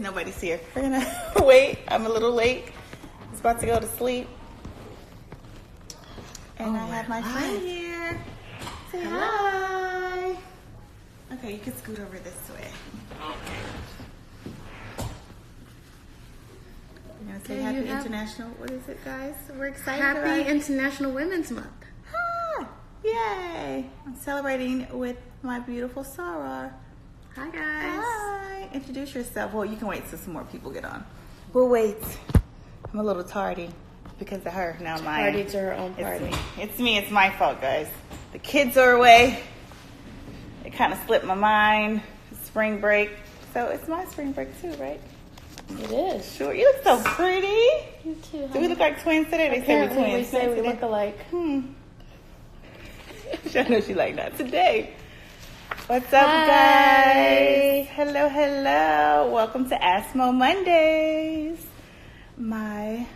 Nobody's here. We're gonna wait. I'm a little late. I was about to go to sleep. And I have my friend here. Say hi. Okay, you can scoot over this way. We're gonna say Happy International. What is it, guys? We're excited. Happy International Women's Month. Ah, yay! I'm celebrating with my beautiful Soror. Hi, guys. Hi. Introduce yourself. Well, you can wait till some more people get on. We'll wait. I'm a little tardy because of her. Now mine. Party to her own party. It's me. It's my fault, guys. The kids are away. It kind of slipped my mind. Spring break. So it's my spring break too, right? It is. Sure. You look so pretty. You too, honey. Do we look like twins today? They say we're twins. We say we look alike. I know she like that today. What's up, guys? Hello, hello. Welcome to ASMO Mondays, my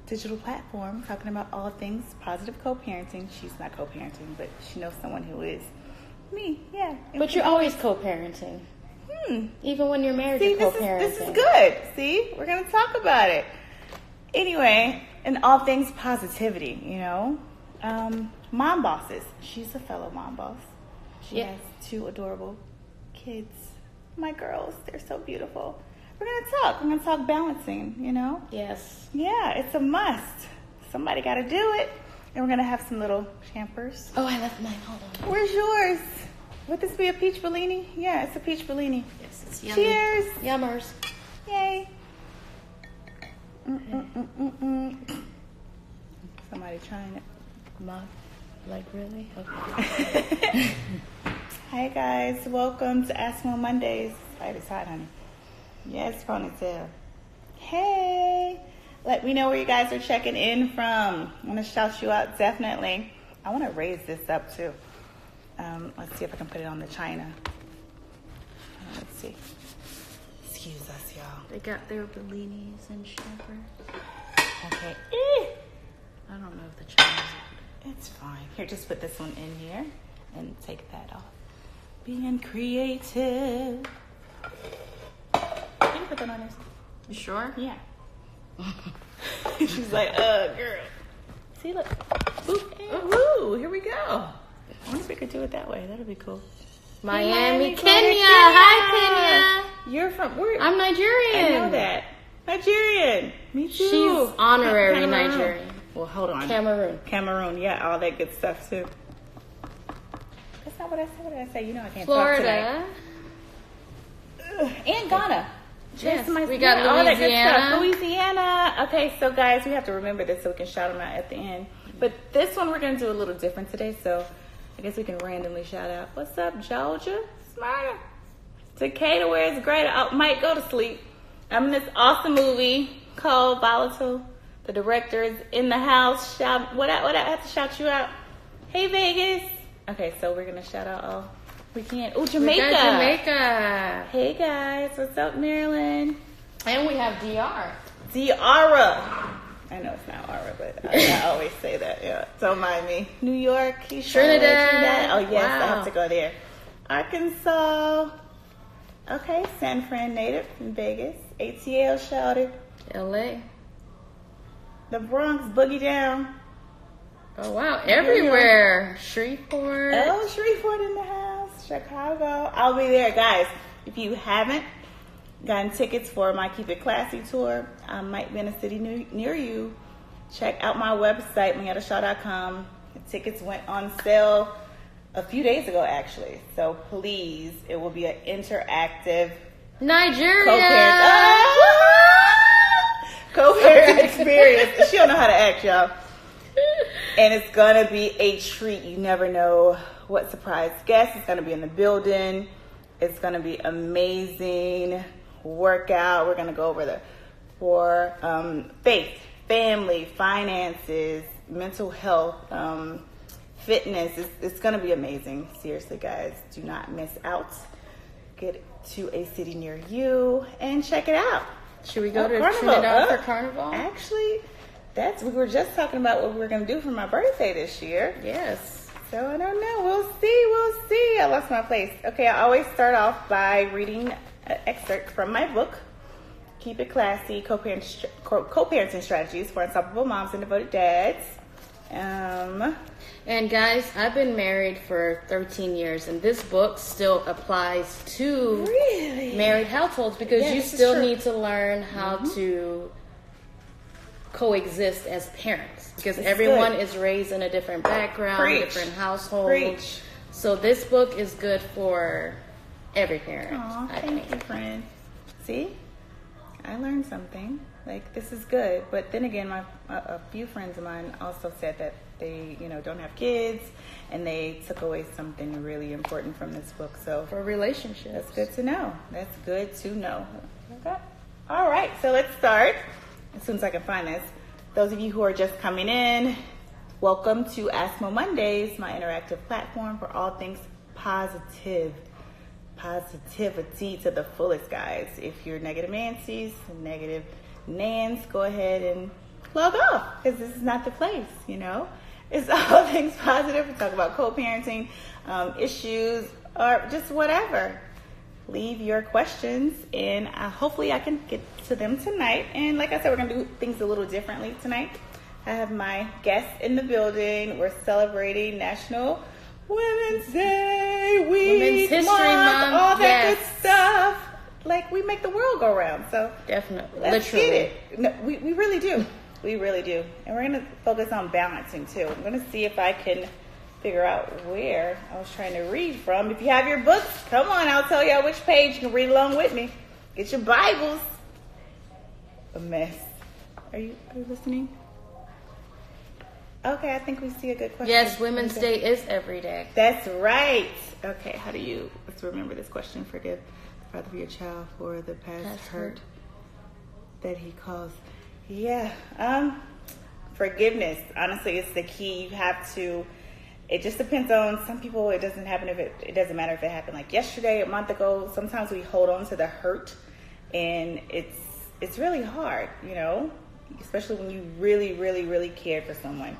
digital platform talking about all things positive co-parenting. She's not co-parenting, but she knows someone who is. Me, yeah. But you're always co-parenting. Even when you're married, you're co-parenting. This is good. See, we're going to talk about it. Anyway, and all things positivity, you know. Mom bosses. She's a fellow mom boss. She has 2 adorable kids. My girls, they're so beautiful. We're going to talk. We're going to talk balancing, you know? Yes. Yeah, it's a must. Somebody got to do it. And we're going to have some little champers. Oh, I left mine. Hold on. Where's yours? Would this be a peach Bellini? Yeah, it's a peach Bellini. Yes, it's yummy. Cheers. Yummers. Yay. Somebody trying it. Mom. Like, really? Okay. Hi, guys. Welcome to ASMO Mondays. It's hot, honey. Yes, ponytail. Hey. Let me know where you guys are checking in from. I want to shout you out, definitely. I want to raise this up, too. Let's see if I can put it on the china. Let's see. Excuse us, y'all. They got their bellinis and champers. Okay. I don't know if the china's It's fine. Here, just put this one in here and take that off. Being creative. Can you put that on this? You sure? Yeah. She's like, girl. See, look. Ooh, here we go. I wonder if we could do it that way. That'd be cool. Miami, Kenya. Hi, Kenya. You're from where? I'm Nigerian. I know that. Nigerian. Me too. She's honorary Cameroon. Nigerian. Well, hold on. Cameroon. Yeah, all that good stuff too. That's not what I said. What did I say? You know I can't Florida. talk today. And Ghana. Yes, we got Louisiana. All that good stuff. Louisiana. Okay, so guys, we have to remember this so we can shout them out at the end. But this one we're going to do a little different today, so I guess we can randomly shout out. What's up, Georgia? Smyrna. Decatur, where it's great. I might go to sleep. I'm in this awesome movie called Volatile. The director is in the house. What I have to shout you out. Hey, Vegas. Okay, so we're going to shout out all we can. Oh, Jamaica. We got Jamaica. Hey, guys. What's up, Maryland? And we have DR. Diara. I know it's not Aura, but I always say that. Yeah, don't mind me. New York, Trinidad. Oh, yes, Wow. I have to go there. Arkansas. Okay, San Fran native in Vegas. ATL shouted. LA. The Bronx boogie down. Oh, wow. Everywhere. Shreveport. Oh, Shreveport in the house. Chicago. I'll be there, guys. If you haven't gotten tickets for my Keep It Classy tour, I might be in a city near you. Check out my website, MonietaShaw.com. The tickets went on sale a few days ago, actually. So please, it will be an interactive Nigeria. Co-parent experience. She don't know how to act, y'all. And it's going to be a treat. You never know what surprise guest is going to be in the building. It's going to be amazing. Workout. We're going to go over the faith, family, finances, mental health, fitness. It's going to be amazing. Seriously, guys, do not miss out. Get to a city near you and check it out. Should we go to Trinidad for Carnival? Actually, we were just talking about what we were going to do for my birthday this year. Yes. So I don't know. We'll see. I lost my place. Okay, I always start off by reading an excerpt from my book. Keep it classy. Co-parenting strategies for unstoppable moms and devoted dads. And guys, I've been married for 13 years, and this book still applies to married households because you still need to learn how to coexist as parents because everyone is raised in a different background, different household. So this book is good for every parent. Aw, thank you, friend. See? I learned something. Like, this is good. But then again, a few friends of mine also said that they, don't have kids, and they took away something really important from this book. So for relationships. That's good to know. That's good to know. Okay. All right, so let's start. As soon as I can find this. Those of you who are just coming in, welcome to Ask Mo Mondays, my interactive platform for all things positive. Positivity to the fullest, guys. If you're negative Nancy's, negative Nans, go ahead and log off because this is not the place, It's all things positive. We talk about co-parenting, issues, or just whatever. Leave your questions and hopefully I can get to them tonight. And like I said, we're going to do things a little differently tonight. I have my guests in the building. We're celebrating National Women's Day, Women's History Month, all that good stuff. Like, we make the world go round. So definitely, let's get it. No, we really do. We really do. And we're going to focus on balancing too. I'm going to see if I can figure out where I was trying to read from. If you have your books, come on, I'll tell y'all which page. You can read along with me. Get your Bibles. A mess. Are you listening? Okay, I think we see a good question. Yes, Women's Day is every day. That's right. Okay, let's remember this question. Forgive the father of your child for the past hurt that he caused. Yeah, forgiveness. Honestly, it's the key. You have to, it just depends on some people. It doesn't happen it doesn't matter if it happened like yesterday, a month ago. Sometimes we hold on to the hurt and it's really hard, especially when you really, really, really cared for someone.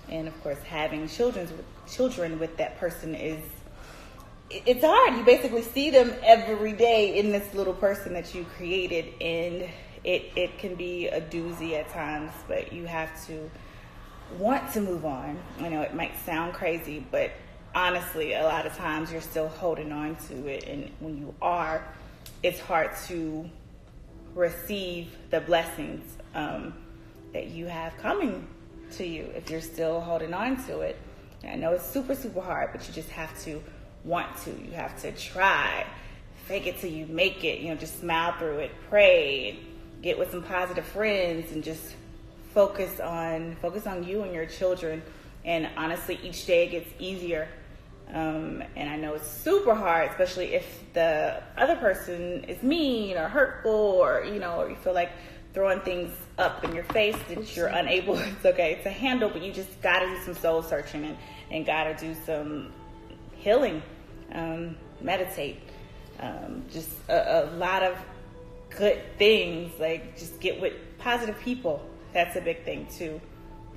And of course, having children with that person it's hard. You basically see them every day in this little person that you created, and it can be a doozy at times, but you have to want to move on. I know it might sound crazy, but honestly, a lot of times you're still holding on to it, and when you are, it's hard to receive the blessings that you have coming to you if you're still holding on to it. And I know it's super, super hard, but you just have to want to. You have to try. Fake it till you make it. Just smile through it. Pray. Get with some positive friends and just focus on you and your children. And honestly, each day it gets easier. And I know it's super hard, especially if the other person is mean or hurtful, or or you feel like throwing things up in your face that you're unable, it's okay, to handle, but you just gotta do some soul searching and gotta do some healing, meditate, just a lot of good things, like just get with positive people. That's a big thing too.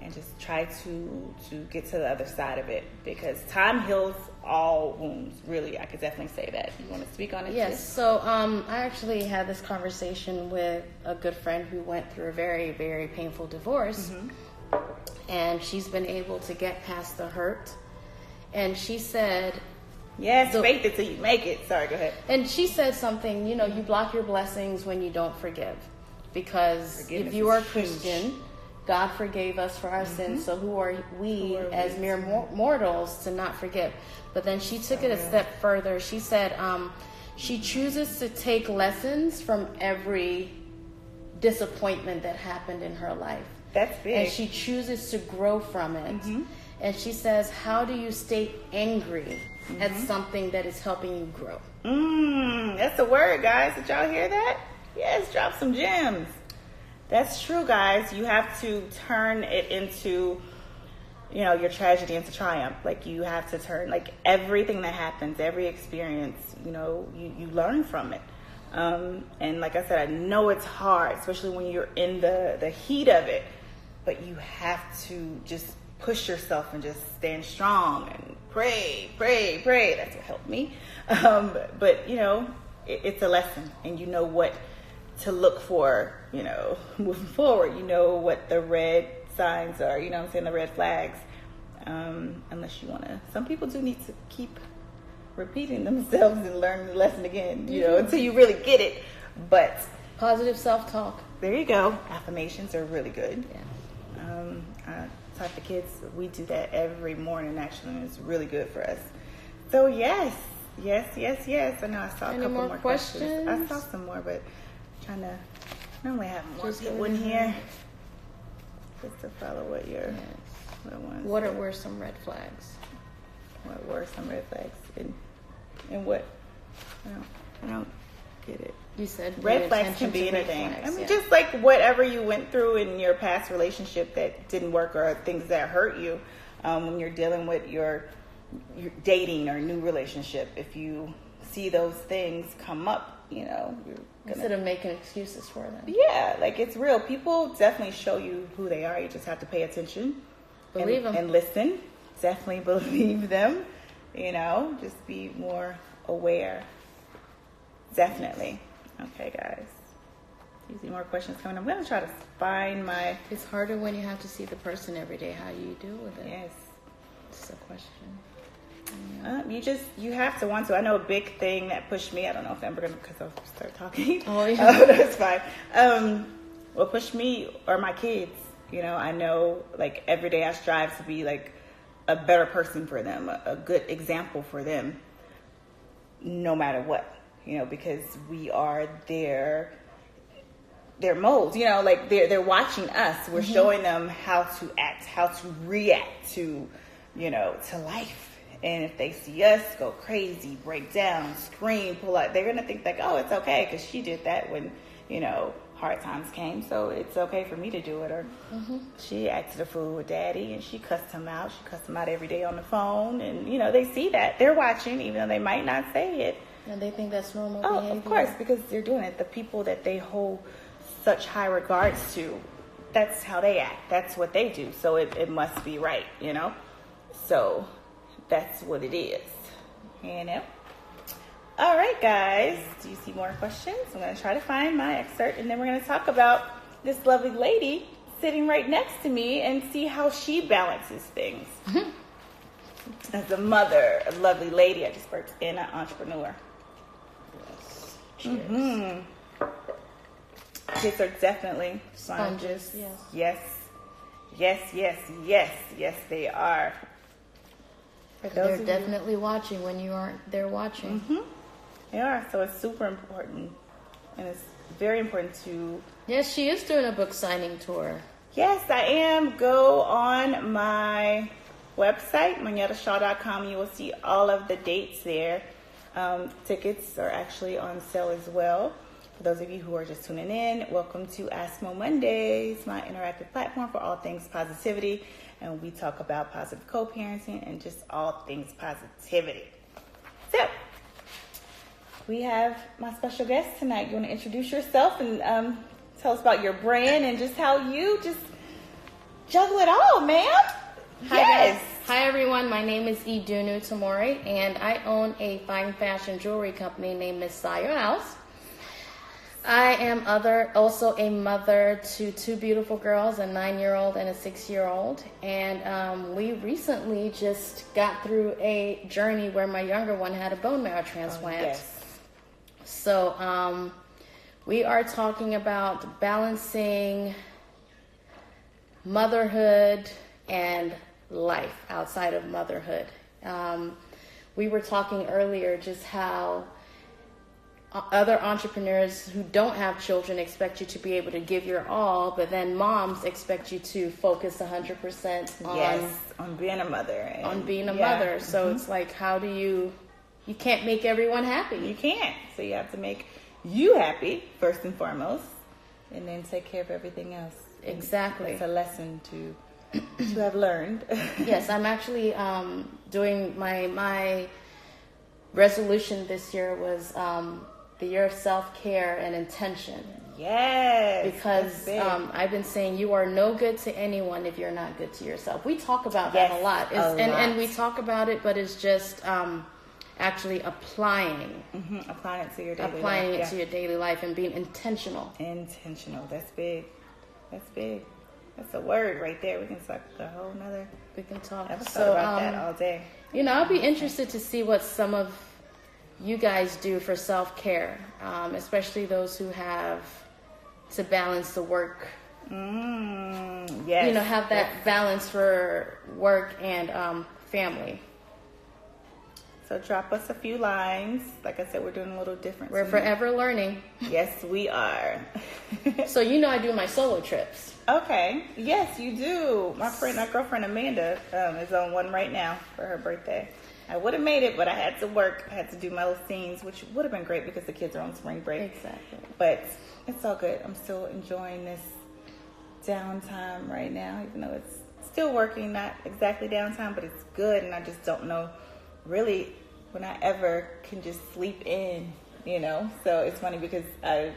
And just try to get to the other side of it, because time heals all wounds. Really, I could definitely say that. You want to speak on it? Yes. Too? So I actually had this conversation with a good friend who went through a very, very painful divorce, and she's been able to get past the hurt. And she said, "Yes, faith it till you make it." Sorry, go ahead. And she said something. You block your blessings when you don't forgive, because if you are Christian, God forgave us for our sins, so who are we as mere mortals to not forgive? But then she took it a step further. She said she chooses to take lessons from every disappointment that happened in her life. That's big. And she chooses to grow from it. And she says, how do you stay angry at something that is helping you grow? That's the word, guys. Did y'all hear that? Yes, drop some gems. That's true, guys. You have to turn it into, your tragedy into triumph. Like, you have to turn, like, everything that happens, every experience, you learn from it. And like I said, I know it's hard, especially when you're in the heat of it, but you have to just push yourself and just stand strong and pray. That's what helped me. But, it's a lesson, and you know what to look for, moving forward. You know what the red signs are, you know what I'm saying, the red flags. Unless you want to, some people do need to keep repeating themselves and learn the lesson again, until you really get it. But positive self-talk. There you go. Affirmations are really good. Yeah. I talk to kids. We do that every morning, actually, and it's really good for us. So yes. I know I saw a couple more questions. I saw some more, but I'm trying to normally have more people in here just to follow what your ones. What were some red flags? What were some red flags? And what? I don't get it. You said red flags can be anything. Just like whatever you went through in your past relationship that didn't work, or things that hurt you when you're dealing with your dating or new relationship. If you see those things come up, instead of making excuses for them. Yeah, like it's real. People definitely show you who they are. You just have to pay attention, believe them, and listen. Definitely believe them. Just be more aware. Definitely. Okay, guys. You see more questions coming. I'm going to try to find my... It's harder when you have to see the person every day. How do you deal with it? Yes. It's a question. You have to want to. I know a big thing that pushed me. I don't know if I'm going to, because I'll start talking. Oh, yeah. That's fine. What pushed me are my kids. I know, like, every day I strive to be, like, a better person for them, a good example for them, no matter what. Because we are their molds, like they're watching us. We're showing them how to act, how to react to, to life. And if they see us go crazy, break down, scream, pull out, they're going to think like, oh, it's okay because she did that when, hard times came. So it's okay for me to do it. Or she acted a fool with daddy and she cussed him out. She cussed him out every day on the phone. And, they see that. They're watching, even though they might not say it. And they think that's normal behavior. Of course, because they're doing it. The people that they hold such high regards to, that's how they act. That's what they do. So it must be right, So that's what it is, All right, guys. Do you see more questions? I'm going to try to find my excerpt, and then we're going to talk about this lovely lady sitting right next to me and see how she balances things. As a mother, a lovely lady, I just worked in an entrepreneur. Cheers. Kids are definitely sponges. Yes, they are. They're definitely watching when you aren't there watching. They are. So it's super important. And it's very important to... Yes, she is doing a book signing tour. Yes, I am. Go on my website, monyetashaw.com. You will see all of the dates there. Tickets are actually on sale as well. For those of you who are just tuning in, welcome to Ask Mo Mondays, my interactive platform for all things positivity. And we talk about positive co-parenting and just all things positivity. So, we have my special guest tonight. You want to introduce yourself and tell us about your brand and just how you just juggle it all, ma'am? Yes. Hi, everyone. My name is Iduunu Tamori, and I own a fine fashion jewelry company named Miss Soror House. I am also a mother to two beautiful girls, a 9-year-old and a 6-year-old. And we recently just got through a journey where my younger one had a bone marrow transplant. Yes. So we are talking about balancing motherhood and life outside of motherhood. We were talking earlier just how other entrepreneurs who don't have children expect you to be able to give your all, but then moms expect you to focus 100% on being a mother. Mother. So it's like, how do you can't make everyone happy. You can't. So you have to make you happy first and foremost, and then take care of everything else. Exactly. It's a lesson to have learned. Yes, I'm actually doing my resolution this year was the year of self-care and intention. Yes. Because I've been saying you are no good to anyone if you're not good to yourself. We talk about that a lot. And we talk about it, but it's just actually applying Applying it to your daily life. Applying it to your daily life and being intentional. Intentional. That's big. That's big. That's a word right there. We can talk a whole nother. We can talk about that all day. I'll be interested to see what some of you guys do for self-care, especially those who have to balance the work. Yes. Have that balance for work and family. So drop us a few lines. Like I said, we're doing a little different. We're forever learning. Yes, we are. So I do my solo trips. Okay. Yes, you do. My girlfriend Amanda is on one right now for her birthday. I would have made it, but I had to work. I had to do my little scenes, which would have been great because the kids are on spring break. Exactly. But it's all good. I'm still enjoying this downtime right now, even though it's still working, not exactly downtime, but it's good. And I just don't know really when I ever can just sleep in, So it's funny because I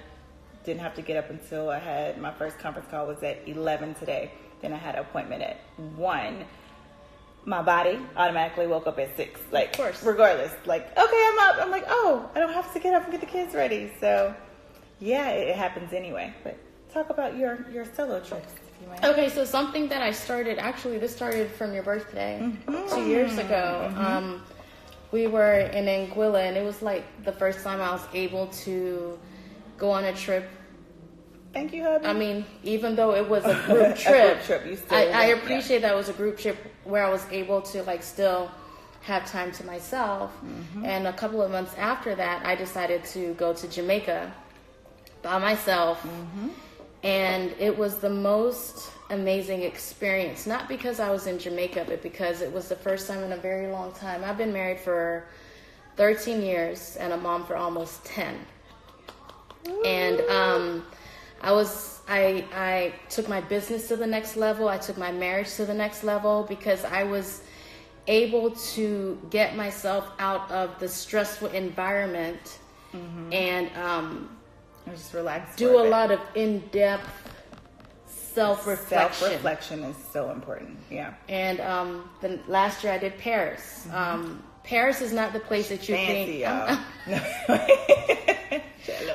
didn't have to get up until I had my first conference call was at 11 today. Then I had an appointment at 1. My body automatically woke up at 6. Like, of course. Regardless. Like, okay, I'm up. I'm like, oh, I don't have to get up and get the kids ready. So, yeah, it happens anyway. But talk about your solo trips, if you might. Okay, so something that I started, actually, this started from your birthday 2 years ago. We were in Anguilla, and it was like the first time I was able to go on a trip. Thank you, hubby. I mean, even though it was a group trip, I appreciate that it was a group trip where I was able to still have time to myself. And a couple of months after that, I decided to go to Jamaica by myself. And it was the most amazing experience, not because I was in Jamaica, but because it was the first time in a very long time. I've been married for 13 years and a mom for almost 10. And I took my business to the next level. I took my marriage to the next level because I was able to get myself out of the stressful environment and just relax. Do a lot of in-depth self-reflection. Self-reflection is so important. Yeah. And the last year I did Paris. Paris is not the place that you Fancy, think.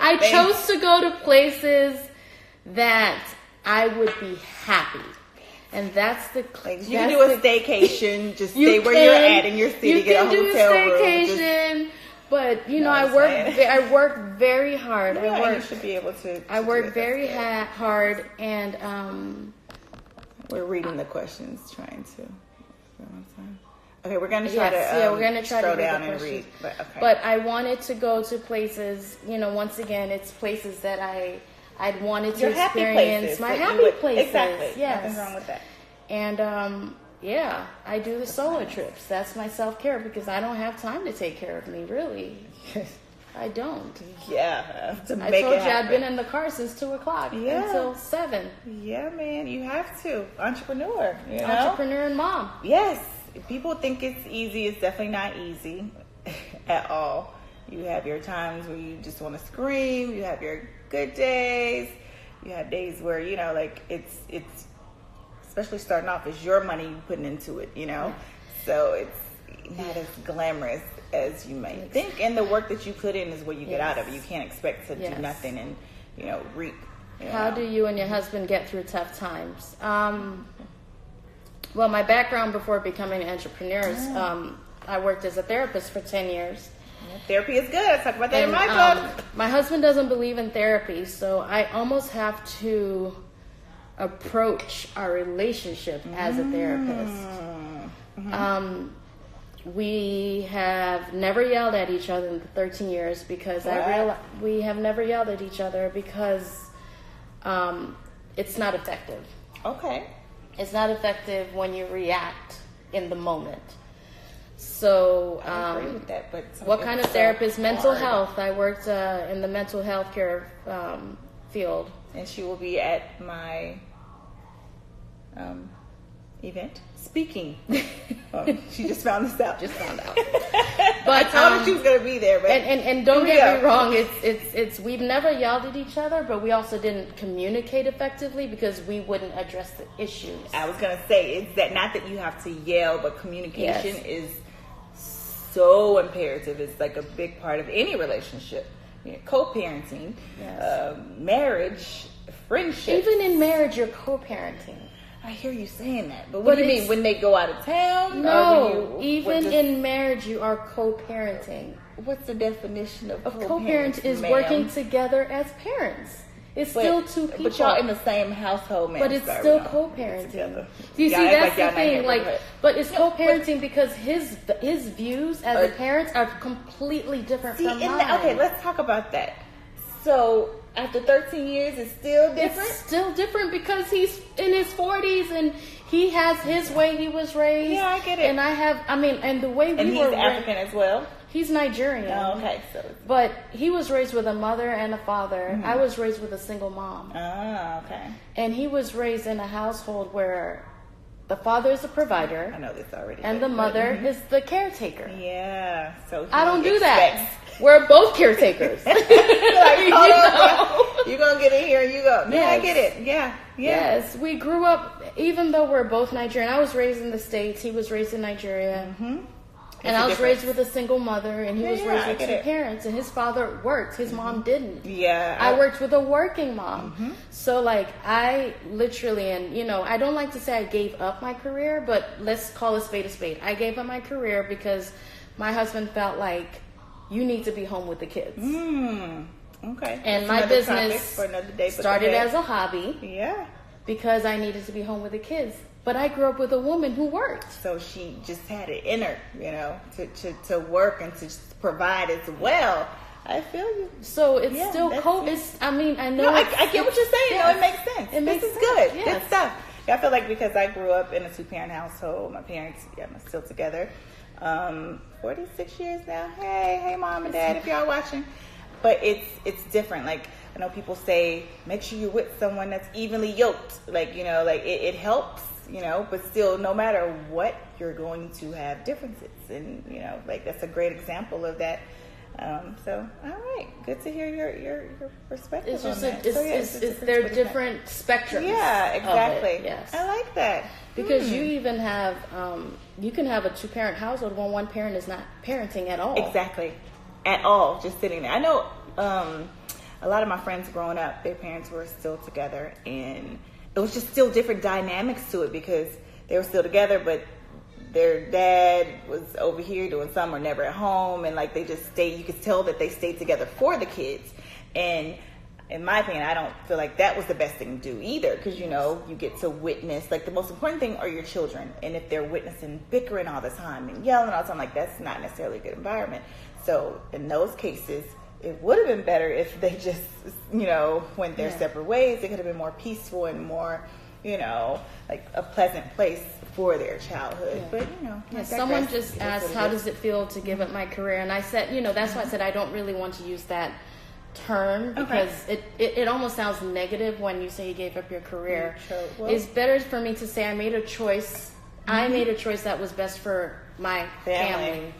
I chose to go to places that I would be happy. And that's the you can do a staycation, just stay where you're at in your city, get a hotel room. You can do a staycation, but I work very hard. Yeah, you should be able to. I work very hard, and we're reading the questions, trying to. Okay, we're gonna try to. We're gonna try to scroll down and read. But, okay. But I wanted to go to places. Once again, it's places that I'd wanted to experience. My happy places. Exactly. Yes. Nothing wrong with that. And I do the solo trips. That's my self-care because I don't have time to take care of me, really. I don't. Yeah. I told you I'd been in the car since 2 o'clock until 7. Yeah, man, you have to. Entrepreneur, Entrepreneur and mom. Yes. People think it's easy. It's definitely not easy at all. You have your times where you just want to scream. You have your good days. You have days where, it's especially starting off, it's your money you putting into it, So it's not as glamorous as you might think. And the work that you put in is what you get out of it. You can't expect to do nothing and, reap. How do you and your husband get through tough times? Well, my background before becoming an entrepreneur is I worked as a therapist for 10 years. Therapy is good. I talk about that in my book. My husband doesn't believe in therapy, so I almost have to approach our relationship as a therapist. We have never yelled at each other in 13 years because we have never yelled at each other because it's not effective. Okay. It's not effective when you react in the moment. So, I agree with that, but what kind of therapist? Mental health. I worked in the mental health care field. And she will be at my event speaking. She just found this out. But I told her she was going to be there. But and don't get me wrong, it's we've never yelled at each other, but we also didn't communicate effectively because we wouldn't address the issues. I was going to say, it's that not that you have to yell, but communication is so imperative. It's like a big part of any relationship. You know, co-parenting, marriage, friendship. Even in marriage, you're co-parenting. I hear you saying that, but what do you mean? When they go out of town? No, even in marriage, you are co-parenting. What's the definition of co-parent? Is working together as parents. It's still two people. But y'all in the same household, man. But it's still co-parenting. You see, that's the thing. But it's co-parenting because his views as a parent are completely different from mine. Okay, let's talk about that. So after 13 years, it's still different? It's still different because he's in his 40s and he has his way he was raised. Yeah, I get it. And and the way we were raised. And he's African as well? He's Nigerian. Oh, okay. But he was raised with a mother and a father. I was raised with a single mom. Oh, okay. And he was raised in a household where the father is the provider. I know this already. And the mother is the caretaker. Yeah. So I don't do that. We're both caretakers. You're going to get in here and you go, yeah, I get it. Yeah. Yes. We grew up, even though we're both Nigerian. I was raised in the States. He was raised in Nigeria. And I was raised with a single mother, and he was raised with two parents, and his father worked. His mom didn't. Yeah. I worked with a working mom. So, I literally, and, I don't like to say I gave up my career, but let's call a spade a spade. I gave up my career because my husband felt like, you need to be home with the kids. Okay. And my business started as a hobby. Yeah. Because I needed to be home with the kids. But I grew up with a woman who worked. So she just had it in her, to work and to provide as well. I feel you. So it's still I know. No, I get what you're saying. Yes. No, it makes sense. This is good. Yes. Good stuff. I feel like because I grew up in a 2-parent household, my parents are still together. 46 years now. Hey, mom and dad, if y'all watching. But it's different. Like, I know people say, make sure you're with someone that's evenly yoked. It helps, but still, no matter what, you're going to have differences. And, that's a great example of that. So, all right. Good to hear your perspective it's just on that. They're different spectrums. Yeah, exactly. Yes. I like that. Because you even have, you can have a 2-parent household when one parent is not parenting at all. Exactly. At all. Just sitting there. I know a lot of my friends growing up, their parents were still together, and it was just still different dynamics to it because they were still together, but their dad was over here doing something or never at home, and they just stayed. You could tell that they stayed together for the kids. And in my opinion, I don't feel like that was the best thing to do either, because you get to witness, the most important thing are your children, and if they're witnessing bickering all the time and yelling all the time, that's not necessarily a good environment. So in those cases, it would have been better if they just went their separate ways. It could have been more peaceful and more a pleasant place for their childhood. But someone just asked, how does it feel to give up my career? And I said, that's why I said I don't really want to use that term, because it almost sounds negative when you say you gave up your career. Well, it's better for me to say I made a choice. I made a choice that was best for my family.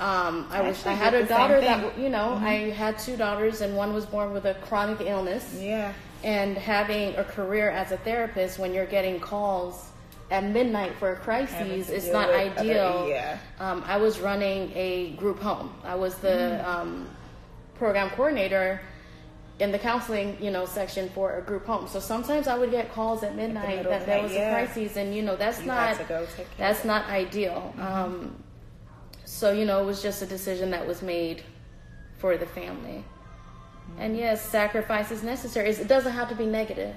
I had a daughter that I had 2 daughters, and one was born with a chronic illness. Yeah. And having a career as a therapist when you're getting calls at midnight for a crisis is not ideal. I was running a group home. I was the program coordinator in the counseling, section for a group home. So sometimes I would get calls at midnight that there was a crisis, and that's not ideal. So it was just a decision that was made for the family. And yes, sacrifice is necessary. It doesn't have to be negative.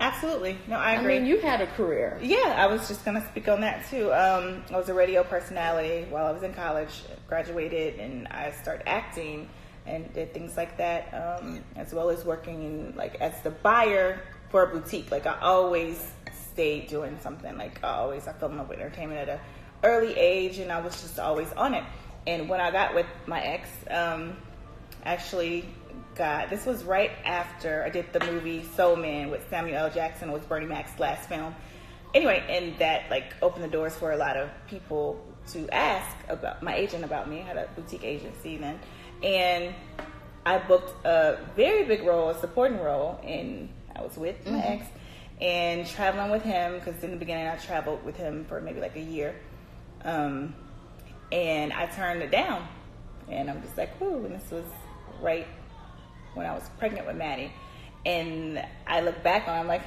Absolutely. No, I agree. You had a career. Yeah, I was just going to speak on that too. I was a radio personality while I was in college, graduated, and I started acting and did things like that, as well as working in, as the buyer for a boutique. I always stayed doing something. I fell in love with entertainment at an early age, and I was just always on it. And when I got with my ex, this was right after I did the movie Soul Man with Samuel L. Jackson. It was Bernie Mac's last film. Anyway, and that opened the doors for a lot of people to ask about my agent about me. I had a boutique agency then. And I booked a very big role, a supporting role, and I was with my ex and traveling with him, because in the beginning I traveled with him for maybe a year. And I turned it down. And I'm just like, whoo. And this was right when I was pregnant with Maddie. And I look back on it, I'm like,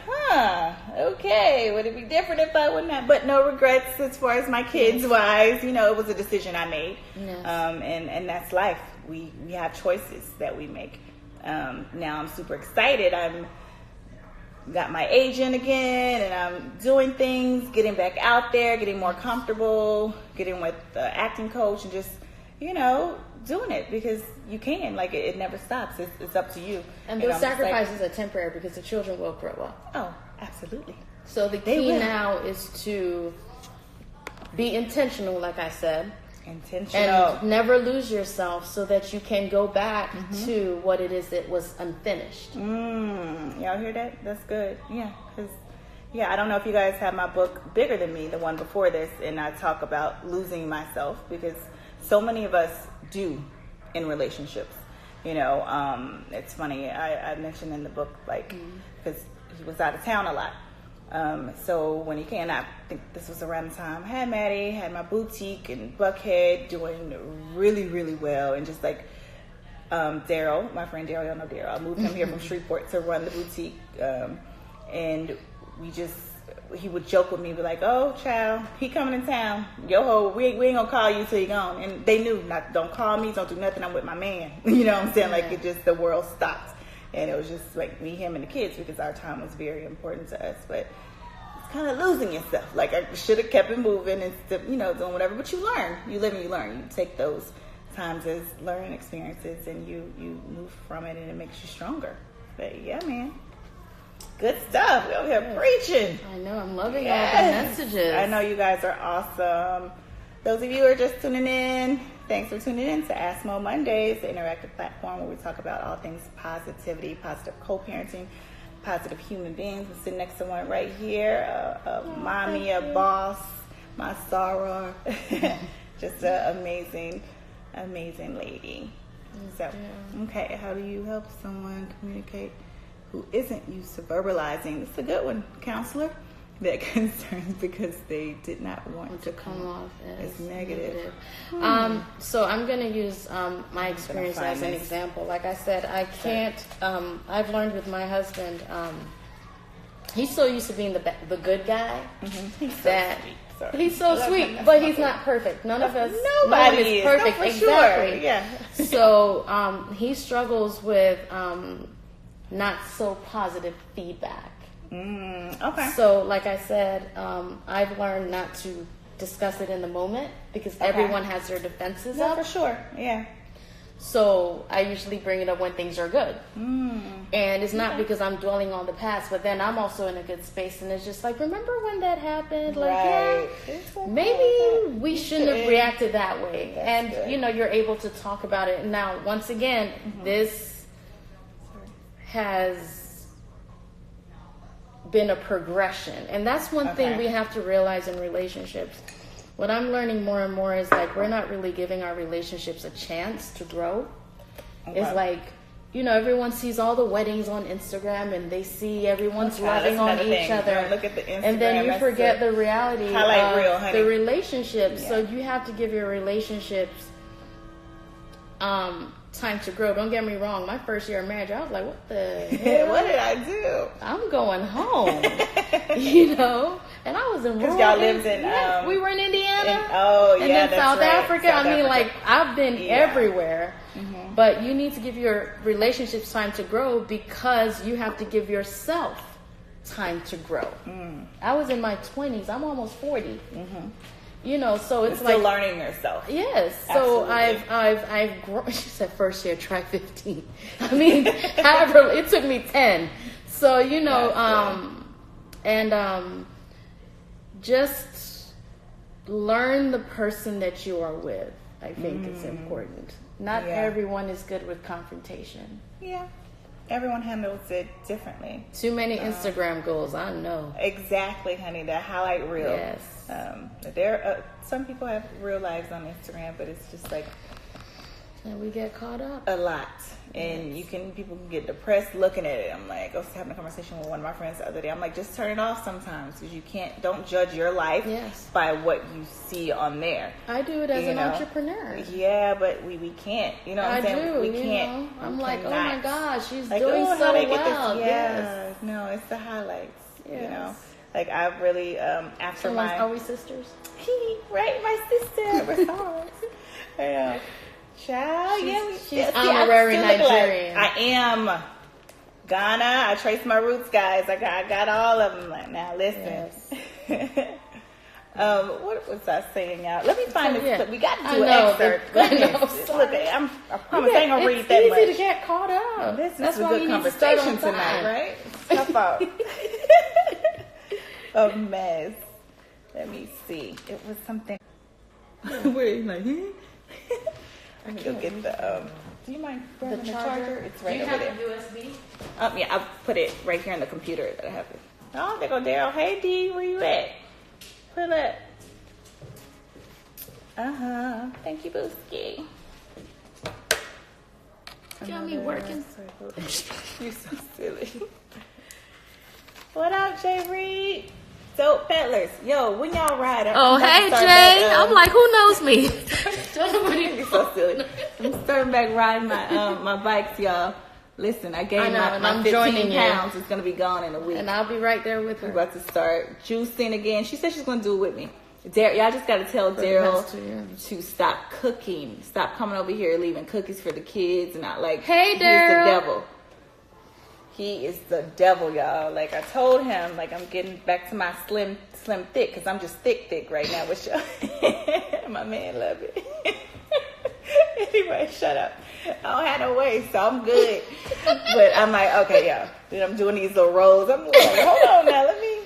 okay, would it be different if I wouldn't have? But no regrets as far as my kids wise. You know, it was a decision I made. Yes. And that's life. We have choices that we make. Now I'm super excited. I'm got my agent again, and I'm doing things, getting back out there, getting more comfortable, getting with the acting coach, and just, you know, doing it because you can. Like, it never stops. It's up to you. And those sacrifices are temporary because the children will grow up. Oh, absolutely. So the key now is to be intentional, like I said. Intentional. And never lose yourself so that you can go back to what it is that was unfinished. Y'all hear that? That's good. Yeah. Because, I don't know if you guys have my book, Bigger Than Me, the one before this, and I talk about losing myself because so many of us do in relationships. You know, it's funny. I mentioned in the book, like, because he was out of town a lot. So when he came, I think this was around the time I had Maddie, had my boutique in Buckhead, doing really, really well. And just like Daryl, my friend Daryl, y'all know Daryl, I moved him here from Shreveport to run the boutique. And he would joke with me, be like, oh, child, he coming in town. Yo, we ain't gonna call you till he gone. And they knew, don't call me, don't do nothing, I'm with my man. You know what I'm saying? Like, it just, the world stopped. And it was just like me, him, and the kids because our time was very important to us. But it's kind of losing yourself. Like, I should have kept it moving instead of, you know, doing whatever. But you learn. You live and you learn. You take those times as learning experiences and you move from it and it makes you stronger. But yeah, man. Good stuff. We're over here preaching. I know. I'm loving all the messages. I know you guys are awesome. Those of you who are just tuning in, thanks for tuning in to Ask Mo Mondays, the interactive platform where we talk about all things positivity, positive co-parenting, positive human beings. We're sitting next to one right here, a mommy, a boss, my Soror. Just an amazing, amazing lady. So, okay, how do you help someone communicate who isn't used to verbalizing? It's a good one, counselor. That concerns because they did not want to come off as negative. So I'm going to use my experience as an example. Like I said, I can't, I've learned with my husband, he's so used to being the good guy that he's so sweet, but he's not perfect. Nobody is perfect. No, for exactly. Sure. Yeah. So he struggles with not so positive feedback. Okay. So, like I said, I've learned not to discuss it in the moment because everyone has their defenses up. For sure. Yeah. So I usually bring it up when things are good. And it's not because I'm dwelling on the past, but then I'm also in a good space and it's just like, remember when that happened? Like, maybe we shouldn't have reacted that way. That's good. You know, you're able to talk about it. Now, once again, this has been a progression, and that's one thing we have to realize in relationships. What I'm learning more and more is like we're not really giving our relationships a chance to grow. It's like, you know, everyone sees all the weddings on Instagram and they see everyone's loving on each other. Look at the Instagram, and then you forget the reality of the relationship. So you have to give your relationships time to grow. Don't get me wrong. My first year of marriage, I was like, what the hell? What did I do? I'm going home. You know? And I was in because y'all lived in we were in Indiana. And then South Africa. I mean, like, I've been everywhere. But you need to give your relationships time to grow because you have to give yourself time to grow. I was in my 20s. I'm almost 40. You know, so it's like still learning yourself. Yes. So I've grown. She said first year, try 15. I mean, however, it took me 10. So, you know, just learn the person that you are with. I think it's important. Not everyone is good with confrontation. Yeah. Everyone handles it differently. Too many Instagram goals, I know. Exactly, honey. That highlight reel. Yes. There, some people have real lives on Instagram, but it's just like And we get caught up a lot. And people can get depressed looking at it. I'm like, I was having a conversation with one of my friends the other day. I'm like, just turn it off sometimes, because don't judge your life by what you see on there. I do it as an entrepreneur. Yeah, but we can't. You know what I'm saying? We can't. I'm like, oh my gosh, she's like, doing so well. Yeah, no, it's the highlights. You know, like I really after are we sisters? Right, my sister. We're sorors. I know. Child, she's honorary Nigerian. I am Ghana. I trace my roots, guys. I got all of them. Like, now listen. Yes. What was I saying, y'all? Let me find this clip. We got to do an excerpt. Goodness, look, I promise I ain't gonna read that much. It's easy to get caught up. That's a good conversation tonight, right? Stuff out. A mess. Let me see. It was something. Wait, like. I can go get the. Do you mind grabbing the charger? It's right over there. Do you have the USB? Yeah, I put it right here on the computer that I have it. Oh, there go Daryl. Hey D, where you at? Pull up. Thank you, Booski. Got me working. You're so silly. What up, Jay Reed? Dope Peddlers. Yo, when y'all ride? Hey, Jay. I'm like, who knows me? You're so silly. I'm starting back riding my bikes, y'all. Listen, I gained my 15 pounds. It's going to be gone in a week. And I'll be right there with her. We're about to start juicing again. She said she's going to do it with me. Y'all just got to tell Daryl to stop cooking. Stop coming over here leaving cookies for the kids. And not like, hey, Daryl. He's the devil. He is the devil, y'all. Like, I told him, like, I'm getting back to my slim thick, because I'm just thick right now with y'all. My man love it. Anyway, shut up. I don't have no waist, so I'm good. But I'm like, okay, y'all. Then I'm doing these little rolls. I'm like, hold on now, let me.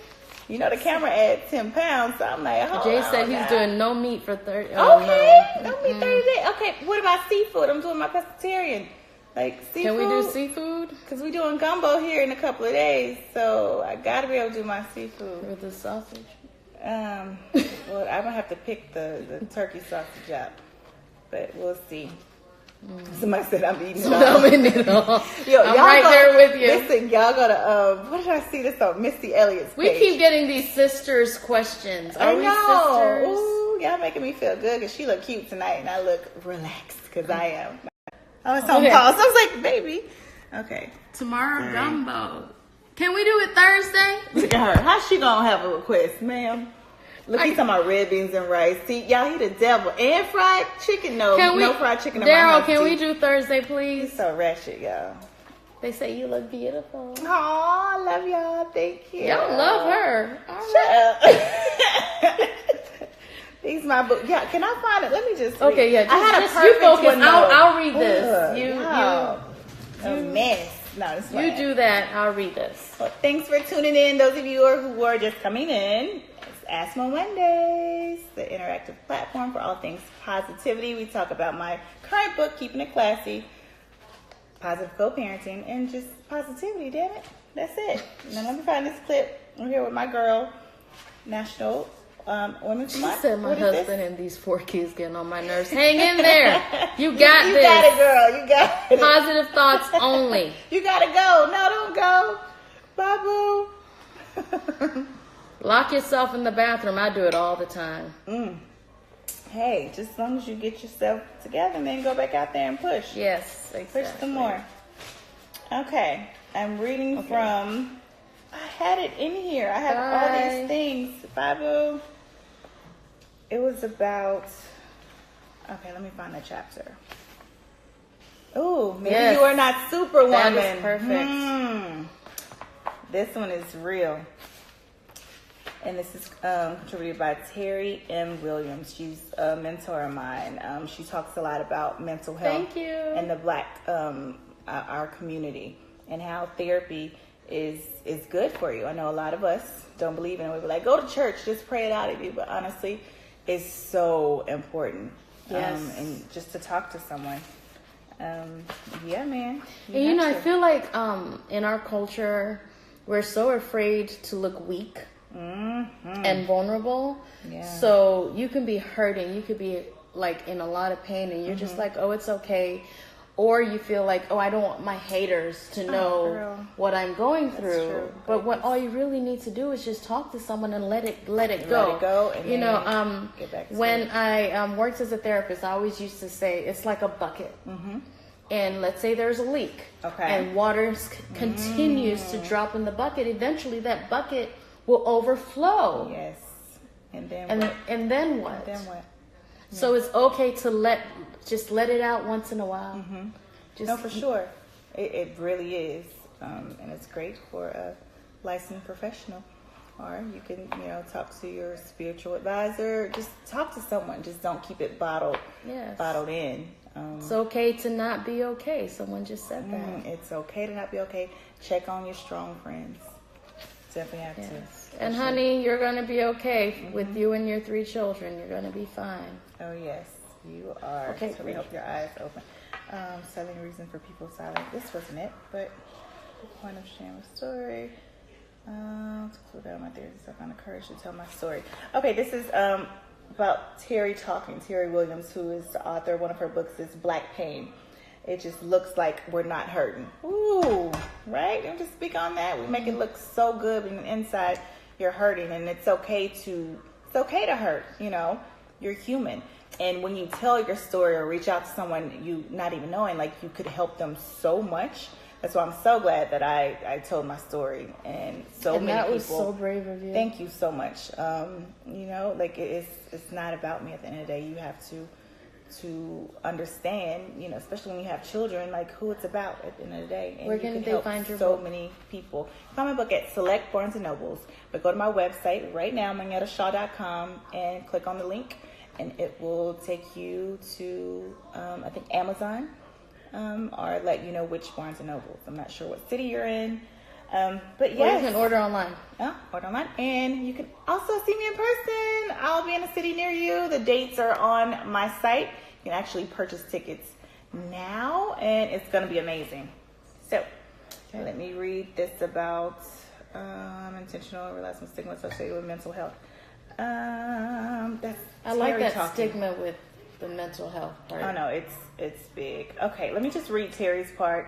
You know, the camera adds 10 pounds, so I'm like, hold on. Jay said he's doing no meat for 30. Okay, no meat 30 days. Okay, what about seafood? I'm doing my pescatarian. Like seafood. Can we do seafood? Because we're doing gumbo here in a couple of days, so I gotta be able to do my seafood. With the sausage? Well, I'm gonna have to pick the turkey sausage up, but we'll see. Somebody said I'm eating it all. Yo, I'm right there with you. Listen, y'all gotta, what did I see this on Missy Elliott's page? We keep getting these sisters questions. Are we sisters? Ooh, y'all making me feel good, because she look cute tonight and I look relaxed, because I am. Oh, it's on pause. I was like, baby. Okay. Tomorrow, gumbo. Can we do it Thursday? Look at her. How's she gonna have a request, ma'am? Look, he's talking about red beans and rice. See, y'all, he the devil. And fried chicken. No fried chicken in my house. Daryl, can we do Thursday, please? He's so ratchet, y'all. They say you look beautiful. Aw, I love y'all. Thank you. Y'all love her. Shut up. These my book. Yeah, can I find it? Let me just read. Okay, yeah. I had a just you focus. one. I'll read this. A mess. No, it's fine. You do that. I'll read this. Well, thanks for tuning in. Those of you who are just coming in, it's Ask Mo Mondays, the interactive platform for all things positivity. We talk about my current book, Keeping It Classy, positive co-parenting, and just positivity. Damn it, that's it. Now let me find this clip. I'm here with my girl, National Women's Month. She said my husband and these 4 kids getting on my nerves. Hang in there. You got this. You got it, girl. You got it. Positive thoughts only. You gotta go. No, don't go. Bye, boo. Lock yourself in the bathroom. I do it all the time. Hey, just as long as you get yourself together and then go back out there and push. Yes, exactly. Push some more. Okay. I'm reading from... I had it in here. I have all these things. Bye, boo. It was about... Okay, let me find the chapter. Oh, maybe you are not Superwoman. That is perfect. This one is real. And this is contributed by Terry M. Williams. She's a mentor of mine. She talks a lot about mental health and the Black, our community, and how therapy is good for you. I know a lot of us don't believe in it. We're like, go to church, just pray it out of you. But honestly, it's so important. Yes. And just to talk to someone. Yeah, man. And I feel like in our culture, we're so afraid to look weak and vulnerable. Yeah. So you can be hurting. You could be like in a lot of pain, and you're just like, oh, it's okay. Or you feel like, oh, I don't want my haters to know what I'm going through. True. But what all you really need to do is just talk to someone and let it go. Let it go. And you know, get back to when it. I worked as a therapist, I always used to say it's like a bucket. And let's say there's a leak, and water continues to drop in the bucket. Eventually, that bucket will overflow. Yes. And then and what? and then what? And then what? So it's okay to let it out once in a while. No, for sure. It really is. And it's great for a licensed professional. Or you can, talk to your spiritual advisor. Just talk to someone. Just don't keep it bottled in. It's okay to not be okay. Someone just said that. It's okay to not be okay. Check on your strong friends. Definitely have to. And honey, you're going to be okay with you and your 3 children. You're going to be fine. Oh, yes. You are. Okay, so we hope your eyes open. 7 reasons for people silent. This wasn't it, but the point of sharing a story. To clue out my theories, I found the courage to tell my story. Okay, this is about Terry talking. Terry Williams, who is the author. One of her books is Black Pain. It just looks like we're not hurting. Ooh, right? And just speak on that. We make it look so good, but inside you're hurting, and it's okay to hurt. You're human. And when you tell your story or reach out to someone you not even knowing, like, you could help them so much. That's why I'm so glad that I told my story, and many people. That was so brave of you. Thank you so much. It's not about me at the end of the day. You have to understand, especially when you have children, like, who it's about at the end of the day. And where can they find your so book? Many people. Find my book at select Barnes & Nobles, but go to my website right now, MonyettaShaw.com, and click on the link, and it will take you to, I think, Amazon, or let you know which Barnes & Nobles. I'm not sure what city you're in. But yes. Or you can order online. Order online. And you can also see me in person. I'll be in a city near you. The dates are on my site. You can actually purchase tickets now, and it's going to be amazing. So, let me read this about intentional realizing stigma associated with mental health. I like that talking. Stigma with the mental health part. Oh, no, it's big. Okay, let me just read Terry's part.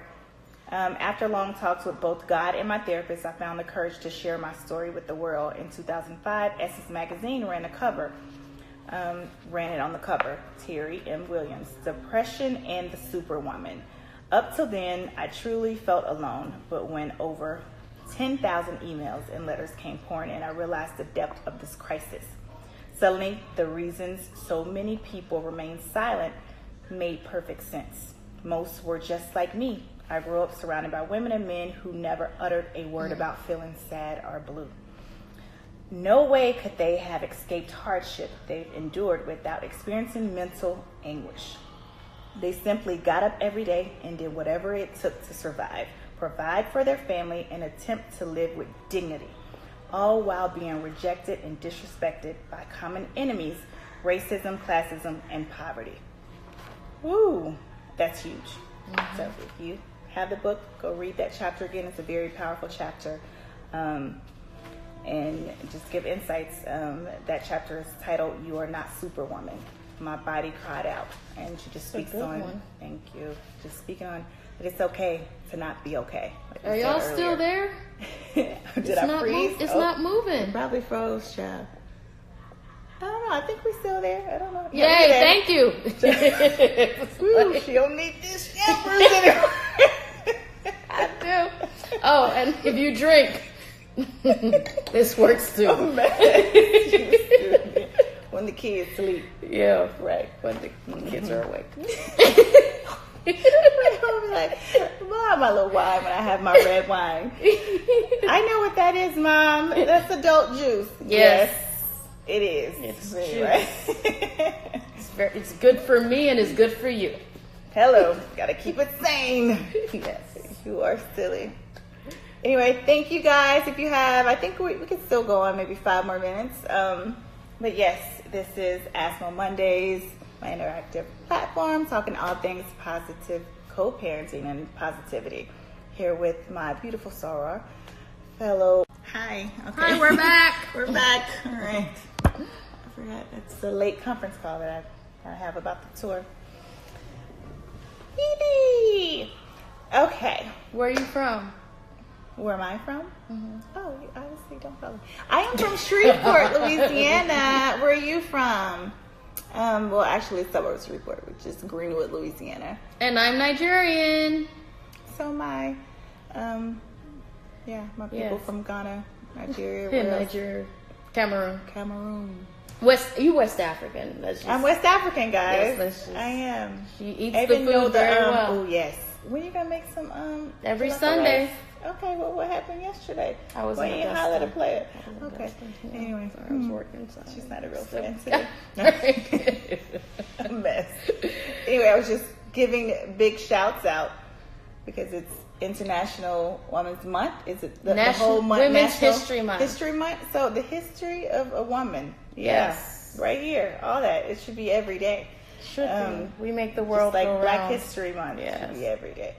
After long talks with both God and my therapist, I found the courage to share my story with the world. In 2005, Essence Magazine ran it on the cover. Terry M. Williams, Depression and the Superwoman. Up till then, I truly felt alone, but when over 10,000 emails and letters came pouring in, I realized the depth of this crisis. Suddenly, the reasons so many people remain silent made perfect sense. Most were just like me. I grew up surrounded by women and men who never uttered a word about feeling sad or blue. No way could they have escaped hardship they've endured without experiencing mental anguish. They simply got up every day and did whatever it took to survive, provide for their family, and attempt to live with dignity, all while being rejected and disrespected by common enemies, racism, classism, and poverty. Woo, that's huge. So if you have the book, go read that chapter again. It's a very powerful chapter. And just give insights. That chapter is titled, You Are Not Superwoman. My body cried out. And she just speaks on, thank you, just speaking on that it's okay to not be okay. Like are y'all still there? Did I freeze? It's not moving. It probably froze, child. I don't know. I think we're still there. I don't know. Yay, thank you. Ooh, she don't need this shampoo anymore. I do. Oh, and if you drink, this works too. Oh, man. When the kids sleep. Yeah. Right. When the kids are awake. I'm like, Mom, my little wine when I have my red wine. I know what that is, Mom. That's adult juice. Yes. It is. It's right. It's good for me and it's good for you. Hello. Gotta keep it sane. Yes. You are silly. Anyway, thank you guys. If you have, I think we can still go on maybe 5 more minutes. But yes, this is Asthma Mondays, my interactive platform, talking all things positive co-parenting and positivity. Here with my beautiful Soror, fellow. Hi. Okay. Hi, we're back. We're back. All right. I forgot. That's the late conference call that I I have about the tour. Edie! Okay. Where are you from? Where am I from? Mm-hmm. Oh, you obviously don't follow. I am from Shreveport, Louisiana. Where are you from? Well, actually, it's suburbs of Shreveport, which is Greenwood, Louisiana. And I'm Nigerian. So my people from Ghana, Nigeria. Nigeria. Cameroon. You West African. I'm West African, guys. Yes, I am. She eats the food very well. Oh, yes. When you gonna make some every Sunday. Rice? Okay, well, what happened yesterday? I was in Augusta. Holler to play it. Okay. Anyway, I was working. So she's not a real fan today. A mess. Anyway, I was just giving big shouts out because it's International Women's Month. Is it the whole month? Women's History Month. History Month. So the history of a woman. Yes. Right here. All that. It should be every day. Should be. We make the world just like go Black round. History Month. Yes. Should be every day.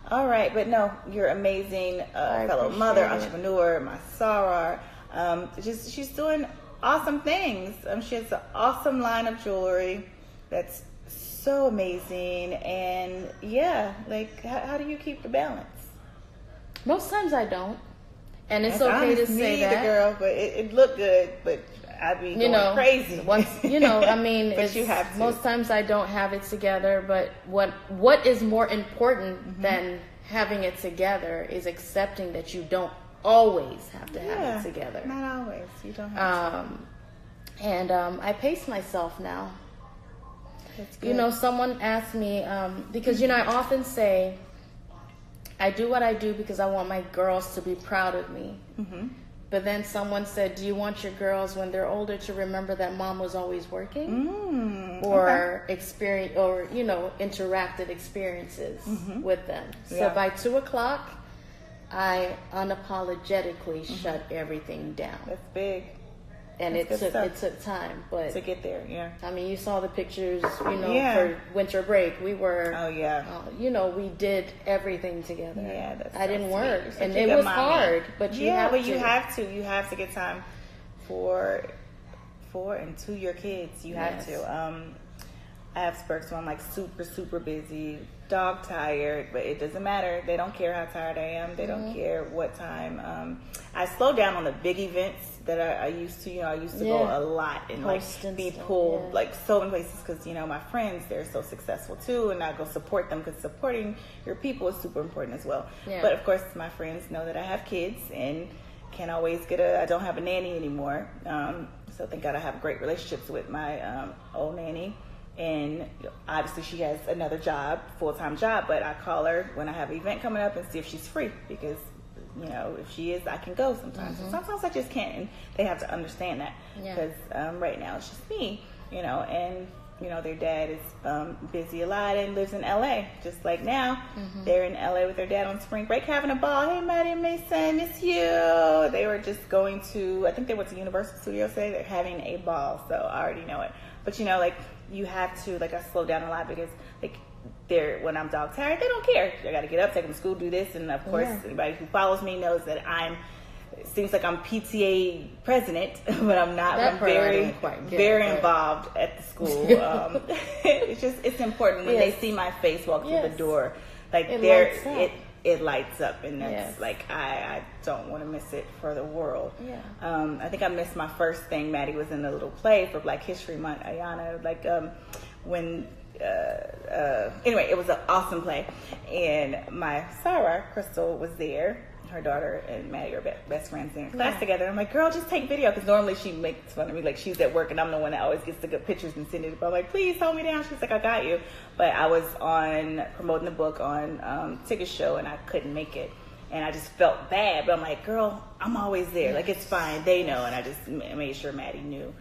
All right, but no, you're amazing, fellow mother, entrepreneur, my soror. She's doing awesome things. She has an awesome line of jewelry that's so amazing. And yeah, like how do you keep the balance? Most times I don't, and it's That's okay to say that, girl. But it looked good, but I'd be going crazy. Once I mean, but you have to. Most times I don't have it together. But what is more important than having it together is accepting that you don't always have to have it together. Not always. You don't have to. And I pace myself now. That's good. Someone asked me because I often say I do what I do because I want my girls to be proud of me. Mm-hmm. But then someone said, do you want your girls when they're older to remember that mom was always working? Or experience, or, interactive experiences with them. So by 2:00, I unapologetically shut everything down. That's big. And it took time, but to get there, yeah. I mean, you saw the pictures, for winter break. We were, we did everything together. Yeah, that's I didn't work, and it was hard, but you have to. You have to get time for and to your kids. You have to. I have spurts when I'm like super, super busy, dog tired, but it doesn't matter. They don't care how tired I am. They don't care what time. I slow down on the big events that I used to. I used to go a lot and be pulled like so many places because my friends, they're so successful too, and I go support them because supporting your people is super important as well. Yeah. But of course, my friends know that I have kids and can't always I don't have a nanny anymore. So thank God I have great relationships with my old nanny. And obviously she has another job, full-time job, but I call her when I have an event coming up and see if she's free because, if she is, I can go sometimes. And sometimes I just can't, and they have to understand that because right now it's just me, and, their dad is busy a lot and lives in LA, just like now. They're in LA with their dad on spring break having a ball. Hey, Maddie and Mason, miss you. They were just going to, I think they went to Universal Studios today. They're having a ball, so I already know it. But, you have to, I slow down a lot because, when I'm dog tired, they don't care. I got to get up, take them to school, do this. And, of course, anybody who follows me knows that it seems like I'm PTA president, but I'm not. I'm very involved at the school. It's important when they see my face walk through the door. It lights up, and that's I don't want to miss it for the world. I think I missed my first thing. Maddie was in a little play for Black History Month. Ayana, anyway, it was an awesome play, and my soror Crystal was there. Her daughter and Maddie are best friends in class together. I'm like, girl, just take video, because normally she makes fun of me, like she's at work and I'm the one that always gets the good pictures and send it. But I'm like, please hold me down. She's like, I got you. But I was promoting the book on Ticket Show and I couldn't make it, and I just felt bad. But I'm like, girl, I'm always there. Like, it's fine. They know. And I just made sure Maddie knew.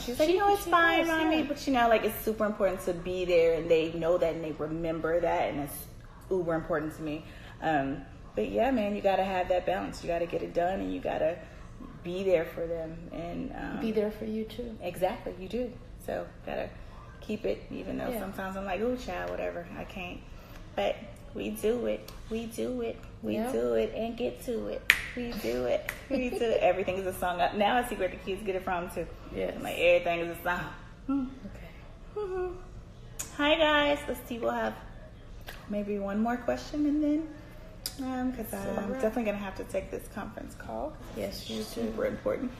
She's like, it's fine, mommy. But it's super important to be there, and they know that and they remember that, and it's uber important to me. But yeah, man, you got to have that balance. You got to get it done, and you got to be there for them. And be there for you, too. Exactly, you do. So, got to keep it, even though sometimes I'm like, ooh, child, whatever, I can't. But we do it. We do it. We do it and get to it. We do it. We do it. Everything is a song. Now I see where the kids get it from, too. Yeah. Like, everything is a song. Okay. Hi guys, let's see. We'll have maybe one more question and then, because I'm definitely gonna have to take this conference call. Yes, you Super important.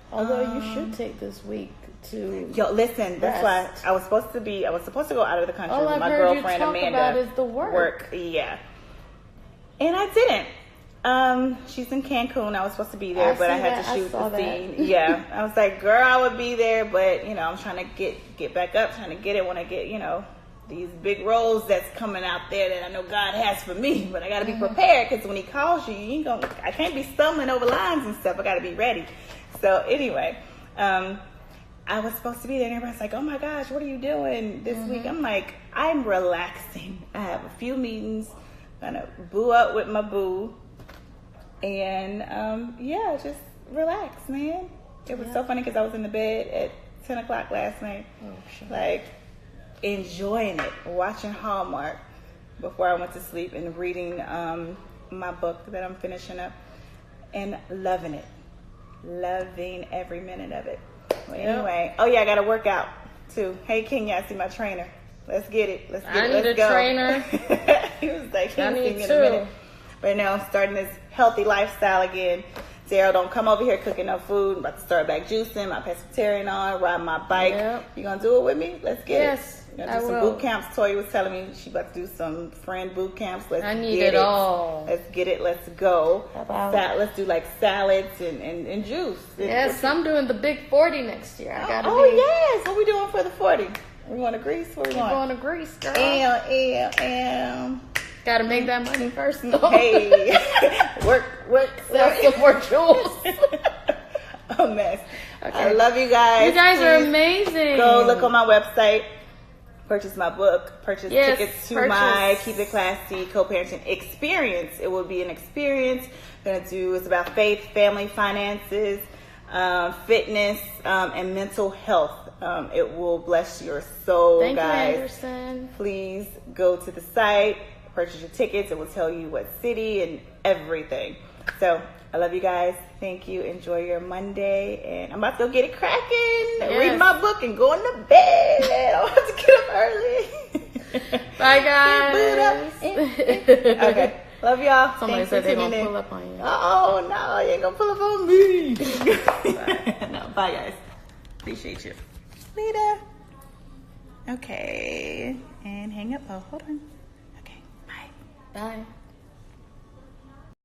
Although you should take this week to. Yo, listen. That's why I was supposed to go out of the country with my girlfriend Amanda. About is the work. Yeah. And I didn't. She's in Cancun. I was supposed to be there, but I had to shoot the scene. Yeah. I was like, girl, I would be there, but I'm trying to get back up, trying to get it when I get, these big roles that's coming out there that I know God has for me. But I got to be prepared, because when He calls you, I can't be stumbling over lines and stuff. I got to be ready. So anyway, I was supposed to be there, and everybody's like, oh my gosh, what are you doing this week? I'm like, I'm relaxing. I have a few meetings, gonna boo up with my boo, and just relax, man. It was so funny because I was in the bed at 10 o'clock last night, like enjoying it, watching Hallmark before I went to sleep, and reading my book that I'm finishing up, and loving it. Loving every minute of it. Well, anyway, I got to work out too. Hey, Kenya, I see my trainer. Let's get it. I need a trainer. He was like, I need in a minute. But now I'm starting this healthy lifestyle again. Sarah, don't come over here cooking no food. I'm about to start back juicing, my pescatarian on, ride my bike. Yep. You gonna do it with me? Let's get it. Yes, I will. Some boot camps. Toya was telling me she about to do some friend boot camps. I need it all. Let's get it. Let's go. Let's do like salads and juice. Yes, I'm doing the big 40 next year. Yes. What we doing for the 40? We going to Greece? Where we going? We're going to Greece, girl. Got to make that money first, though. Hey, work. Sell some more jewels. A mess. Okay. I love you guys. You guys are amazing. Go look on my website. Purchase my book. Purchase tickets to my Keep It Classy co-parenting experience. It will be an experience. It's about faith, family, finances, fitness, and mental health. It will bless your soul, guys. Thank you, Anderson. Please go to the site. Purchase your tickets. It will tell you what city and everything. So I love you guys. Thank you. Enjoy your Monday. And I'm about to go get it cracking. Read my book and go to bed. I want to get up early. Bye, guys. Okay. Love y'all. Somebody said they're going to pull up on you. Oh, no. You ain't going to pull up on me. No, bye, guys. Appreciate you. Later. Okay. And hang up. Oh, hold on. Okay. Bye. Bye.